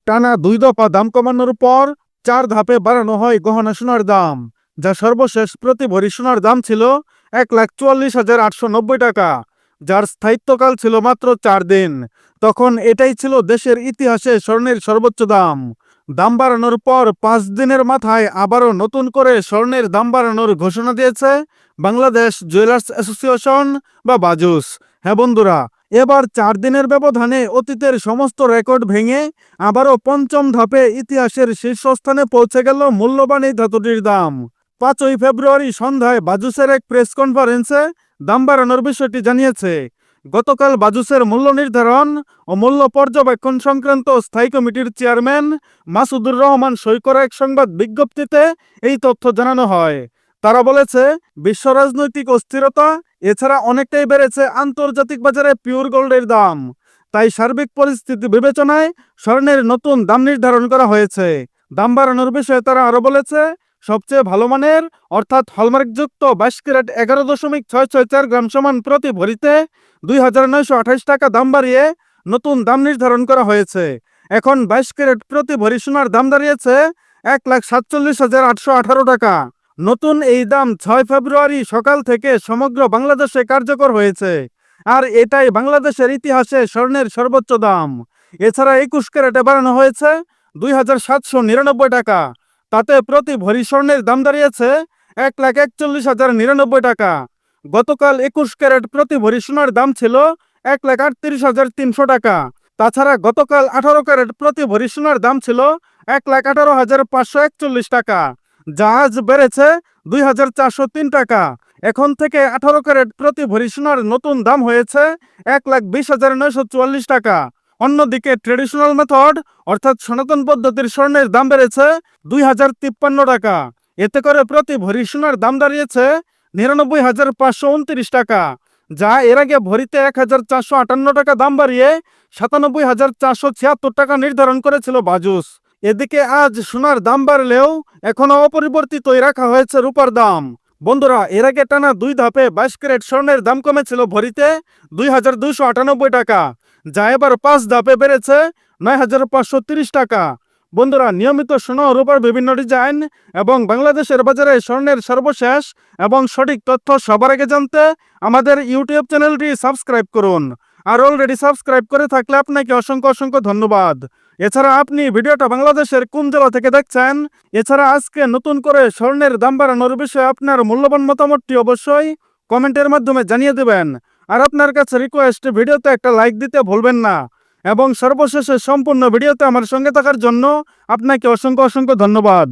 টানা ২ দফা দাম কমানোর পর ৪ ধাপে বাড়ানো হয় গহনা সোনার দাম, যা সর্বশেষ প্রতি ভরি সোনার দাম ছিল ১,৪৪,৮৯০ টাকা, যার স্থায়িত্বকাল ছিল মাত্র ৪ দিন। তখন এটাই ছিল দেশের ইতিহাসে স্বর্ণের সর্বোচ্চ দাম। দাম বাড়ানোর পর ৫ দিনের মাথায় আবারও নতুন করে স্বর্ণের দাম বাড়ানোর ঘোষণা দিয়েছে বাংলাদেশ জুয়েলার্স অ্যাসোসিয়েশন বা বাজুস। হ্যাঁ বন্ধুরা, এবার ৪ দিনের ব্যবধানে অতীতের সমস্ত রেকর্ড ভেঙে আবারও পঞ্চম ধাপে ইতিহাসের শীর্ষস্থানে পৌঁছে গেল মূল্যবান এই ধাতুটির দাম। ৫ই ফেব্রুয়ারি সন্ধ্যায় বাজুসের এক প্রেস কনফারেন্সে দাম বাড়ানোর বিষয়টি জানিয়েছে। গতকাল বাজুসের মূল্য নির্ধারণ ও মূল্য পর্যবেক্ষণ সংক্রান্ত স্থায়ী কমিটির চেয়ারম্যান মাসুদুর রহমান সই করা এক সংবাদ বিজ্ঞপ্তিতে এই তথ্য জানানো হয়। তারা বলেছে, বিশ্ব রাজনৈতিক অস্থিরতা এছাড়া অনেকটাই বেড়েছে আন্তর্জাতিক বাজারে পিওর গোল্ডের দাম। তাই সার্বিক পরিস্থিতি বিবেচনায় স্বর্ণের নতুন দাম নির্ধারণ করা হয়েছে। দাম বাড়ানোর বিষয়ে তারা আরো বলেছে, সবচেয়ে ভালো মানের অর্থাৎ হলমার্কযুক্ত ২২ ক্যারেট ১১.৬৬৪ গ্রাম সমান প্রতি ভরিতে ২,৯২৮ টাকা দাম বাড়িয়ে নতুন দাম নির্ধারণ করা হয়েছে। এখন ২২ ক্যারেট প্রতি ভরি সোনার দাম দাঁড়িয়েছে ১,৪৭,৮১৮ টাকা। নতুন এই দাম ৬ ফেব্রুয়ারি সকাল থেকে সমগ্র বাংলাদেশে কার্যকর হয়েছে। আর এটাই বাংলাদেশের ইতিহাসে স্বর্ণের সর্বোচ্চ দাম। এছাড়া ২১ ক্যারেটে বাড়ানো হয়েছে ২,৭৯৯ টাকা। তাতে প্রতি ভরি স্বর্ণের দাম দাঁড়িয়েছে ১,৪১,০৯৯ টাকা। গতকাল ২১ ক্যারেট প্রতি ভরি সোনার দাম ছিল ১,৩৮,৩০০ টাকা। তাছাড়া গতকাল ১৮ ক্যারেট প্রতি ভরি সোনার দাম ছিল ১,১৮,৫৪১ টাকা, যা আজ বেড়েছে ২,৪০৩ টাকা। এখন থেকে ১৮ ক্যারেট প্রতি ভরি সোনার নতুন দাম হয়েছে ১,২০,৯৪৪ টাকা। অন্যদিকে ট্রেডিশনাল মেথড অর্থাৎ সনাতন পদ্ধতির স্বর্ণের দাম বেড়েছে ২,০৫৩ টাকা। এতে করে প্রতি ভরি সোনার দাম দাঁড়িয়েছে ৯৯,৫২৯ টাকা, যা এর আগে ভরিতে ১,৪৫৮ টাকা দাম বাড়িয়ে ৯৭,৪৭৬ টাকা নির্ধারণ করেছিল বাজুস। এদিকে আজ সোনার দাম বাড়লেও এখনো অপরিবর্তিতই রাখা হয়েছে রূপার দাম। বন্ধুরা, এর আগে টানা ২ ধাপে ২২ ক্যারেট স্বর্ণের দাম কমেছিল ভরিতে ২,২৯৮ টাকা, যা এবার ৫ ধাপে বেড়েছে ৯,৫৩০ টাকা। বন্ধুরা, নিয়মিত সোনা ও রূপার বিভিন্ন ডিজাইন এবং বাংলাদেশের বাজারে স্বর্ণের সর্বশেষ এবং সঠিক তথ্য সবার আগে জানতে আমাদের ইউটিউব চ্যানেলটি সাবস্ক্রাইব করুন। আর অলরেডি সাবস্ক্রাইব করে থাকলে আপনাকে অসংখ্য অসংখ্য ধন্যবাদ। এছাড়া আপনি ভিডিওটা বাংলাদেশের কোন জেলা থেকে দেখছেন, এছাড়া আজকে নতুন করে স্বর্ণের দাম বাড়ানোর বিষয়ে আপনার মূল্যবান মতামতটি অবশ্যই কমেন্টের মাধ্যমে জানিয়ে দেবেন। আর আপনার কাছে রিকোয়েস্ট, ভিডিওতে একটা লাইক দিতে ভুলবেন না। এবং সর্বশেষে সম্পূর্ণ ভিডিওতে আমার সঙ্গে থাকার জন্য আপনাকে অসংখ্য অসংখ্য ধন্যবাদ।